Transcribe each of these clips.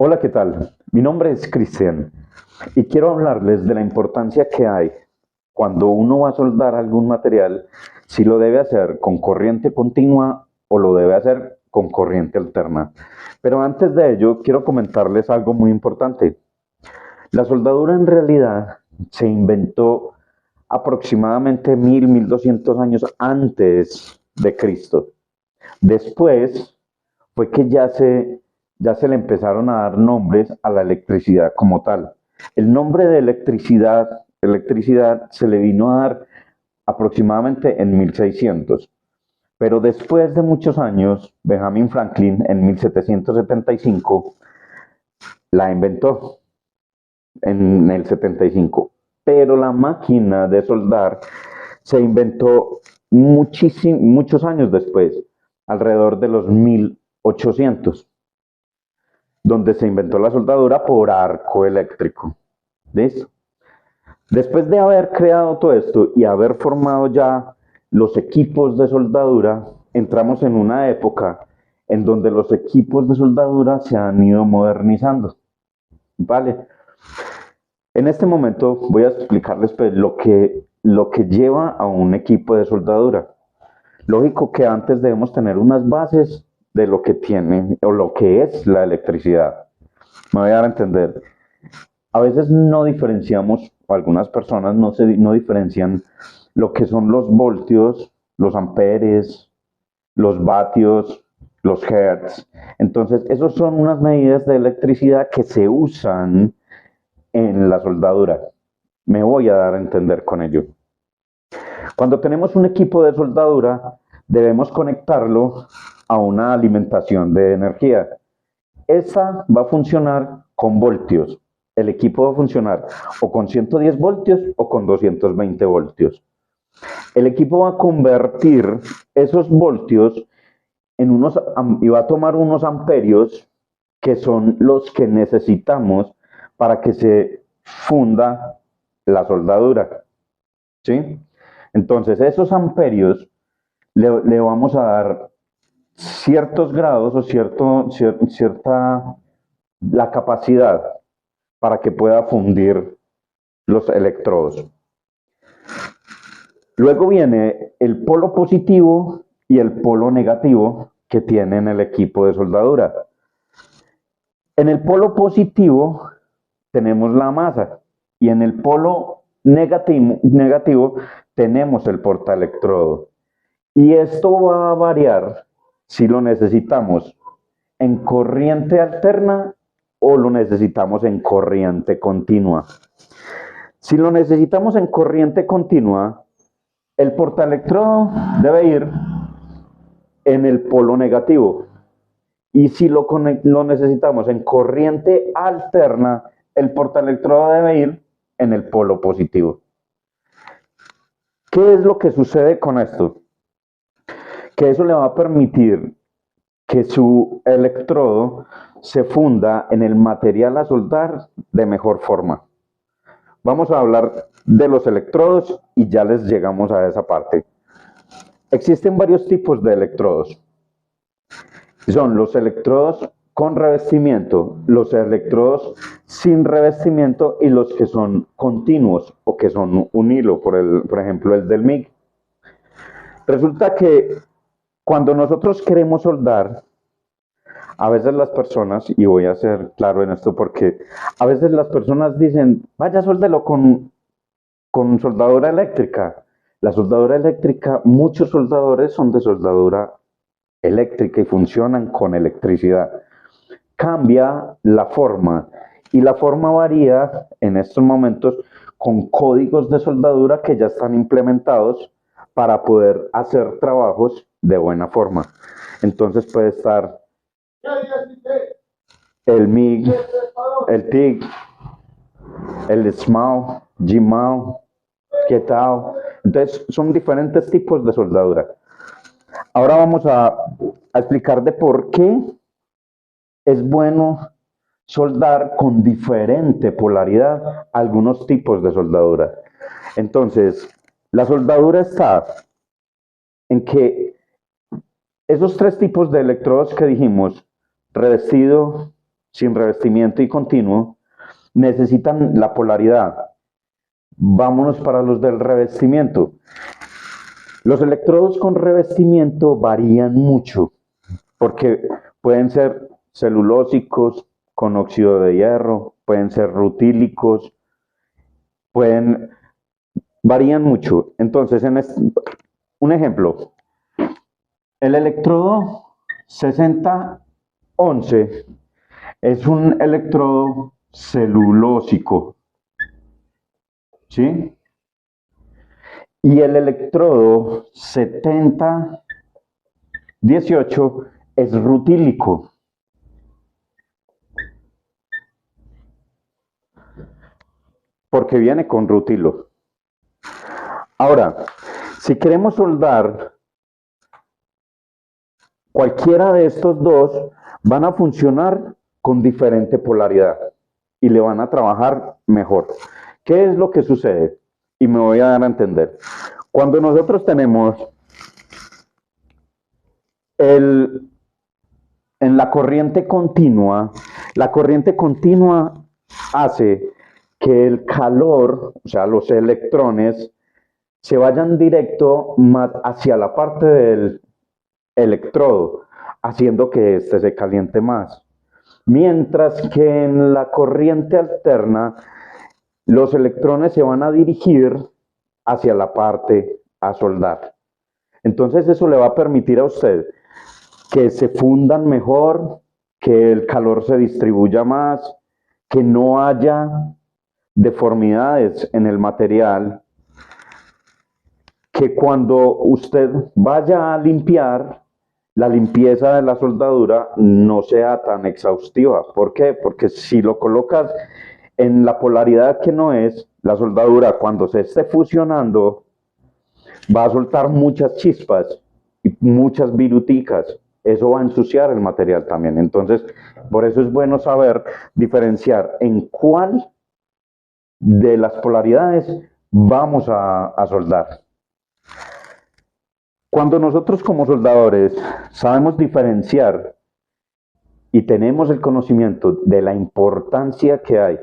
Hola, ¿qué tal? Mi nombre es Cristian y quiero hablarles de la importancia que hay cuando uno va a soldar algún material, si lo debe hacer con corriente continua o lo debe hacer con corriente alterna. Pero antes de ello, quiero comentarles algo muy importante. La soldadura en realidad se inventó aproximadamente 1200 años antes de Cristo. Después fue que ya se le empezaron a dar nombres a la electricidad como tal. El nombre de electricidad se le vino a dar aproximadamente en 1600, pero después de muchos años, Benjamin Franklin en 1775 la inventó en el 75, pero la máquina de soldar se inventó muchos años después, alrededor de los 1800, donde se inventó la soldadura por arco eléctrico. ¿Listo? Después de haber creado todo esto y haber formado ya los equipos de soldadura, entramos en una época en donde los equipos de soldadura se han ido modernizando. ¿Vale? En este momento voy a explicarles pues, lo que lleva a un equipo de soldadura. Lógico que antes debemos tener unas bases de lo que tiene o lo que es la electricidad. Me voy a dar a entender. A veces no diferenciamos, o algunas personas no diferencian lo que son los voltios, los amperes, los vatios, los hertz. Entonces, esos son unas medidas de electricidad que se usan en la soldadura. Me voy a dar a entender con ello. Cuando tenemos un equipo de soldadura, debemos conectarlo a una alimentación de energía. Esa va a funcionar con voltios. El equipo va a funcionar o con 110 voltios o con 220 voltios. El equipo va a convertir esos voltios y va a tomar unos amperios que son los que necesitamos para que se funda la soldadura. ¿Sí? Entonces, esos amperios le vamos a dar ciertos grados o cierta la capacidad para que pueda fundir los electrodos. Luego viene el polo positivo y el polo negativo que tienen el equipo de soldadura. En el polo positivo tenemos la masa y en el polo negativo tenemos el portaelectrodo. Y esto va a variar si lo necesitamos en corriente alterna o lo necesitamos en corriente continua. Si lo necesitamos en corriente continua, el portaelectrodo debe ir en el polo negativo. Y si lo necesitamos en corriente alterna, el portaelectrodo debe ir en el polo positivo. ¿Qué es lo que sucede con esto? Que eso le va a permitir que su electrodo se funda en el material a soldar de mejor forma. Vamos a hablar de los electrodos y ya les llegamos a esa parte. Existen varios tipos de electrodos. Son los electrodos con revestimiento, los electrodos sin revestimiento y los que son continuos o que son un hilo, por ejemplo el del MIG. Resulta que cuando nosotros queremos soldar, a veces las personas, y voy a ser claro en esto porque a veces las personas dicen, vaya, soldelo con soldadura eléctrica. La soldadura eléctrica, muchos soldadores son de soldadura eléctrica y funcionan con electricidad. Cambia la forma y la forma varía en estos momentos con códigos de soldadura que ya están implementados para poder hacer trabajos de buena forma. Entonces puede estar el MIG, el TIG, el SMAO, GMAO, QTAO. Entonces son diferentes tipos de soldadura. Ahora vamos a explicar de por qué es bueno soldar con diferente polaridad algunos tipos de soldadura. Entonces, la soldadura está en que esos tres tipos de electrodos que dijimos, revestido, sin revestimiento y continuo, necesitan la polaridad. Vámonos para los del revestimiento. Los electrodos con revestimiento varían mucho, porque pueden ser celulósicos con óxido de hierro, pueden ser rutílicos, varían mucho. Entonces, un ejemplo, el electrodo 6011 es un electrodo celulósico, ¿sí? Y el electrodo 7018 es rutílico. Porque viene con rutilo. Ahora, si queremos soldar cualquiera de estos dos, van a funcionar con diferente polaridad y le van a trabajar mejor. ¿Qué es lo que sucede? Y me voy a dar a entender. Cuando nosotros tenemos en la corriente continua hace que el calor, o sea, los electrones, se vayan directo hacia la parte del electrodo, haciendo que éste se caliente más. Mientras que en la corriente alterna, los electrones se van a dirigir hacia la parte a soldar. Entonces eso le va a permitir a usted que se fundan mejor, que el calor se distribuya más, que no haya deformidades en el material, que cuando usted vaya a limpiar, la limpieza de la soldadura no sea tan exhaustiva. ¿Por qué? Porque si lo colocas en la polaridad que no es, la soldadura cuando se esté fusionando va a soltar muchas chispas y muchas viruticas. Eso va a ensuciar el material también. Entonces, por eso es bueno saber diferenciar en cuál de las polaridades vamos a soldar. Cuando nosotros como soldadores sabemos diferenciar y tenemos el conocimiento de la importancia que hay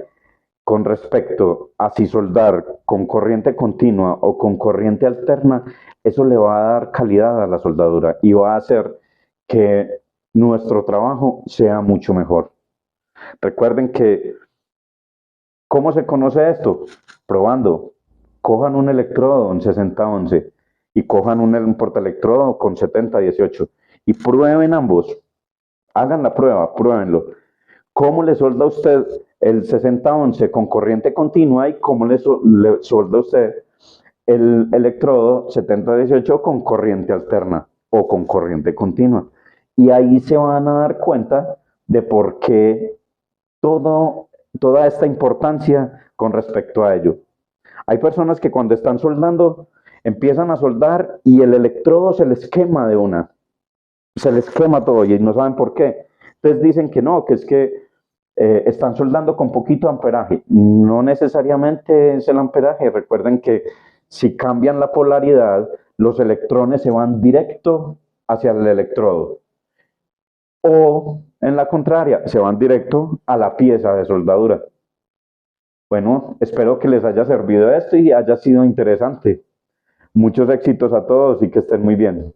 con respecto a si soldar con corriente continua o con corriente alterna, eso le va a dar calidad a la soldadura y va a hacer que nuestro trabajo sea mucho mejor. Recuerden que, ¿cómo se conoce esto? Probando. Cojan un electrodo en 6011 y cojan un portaelectrodo con 7018 y prueben ambos. Hagan la prueba, pruébenlo. ¿Cómo le solda usted el 6011 con corriente continua y cómo le solda usted el electrodo 7018 con corriente alterna o con corriente continua? Y ahí se van a dar cuenta de por qué toda esta importancia con respecto a ello. Hay personas que cuando están soldando empiezan a soldar y el electrodo se les quema de una. Se les quema todo y no saben por qué. Entonces dicen que no, que es que están soldando con poquito amperaje. No necesariamente es el amperaje. Recuerden que si cambian la polaridad, los electrones se van directo hacia el electrodo. O en la contraria, se van directo a la pieza de soldadura. Bueno, espero que les haya servido esto y haya sido interesante. Muchos éxitos a todos y que estén muy bien.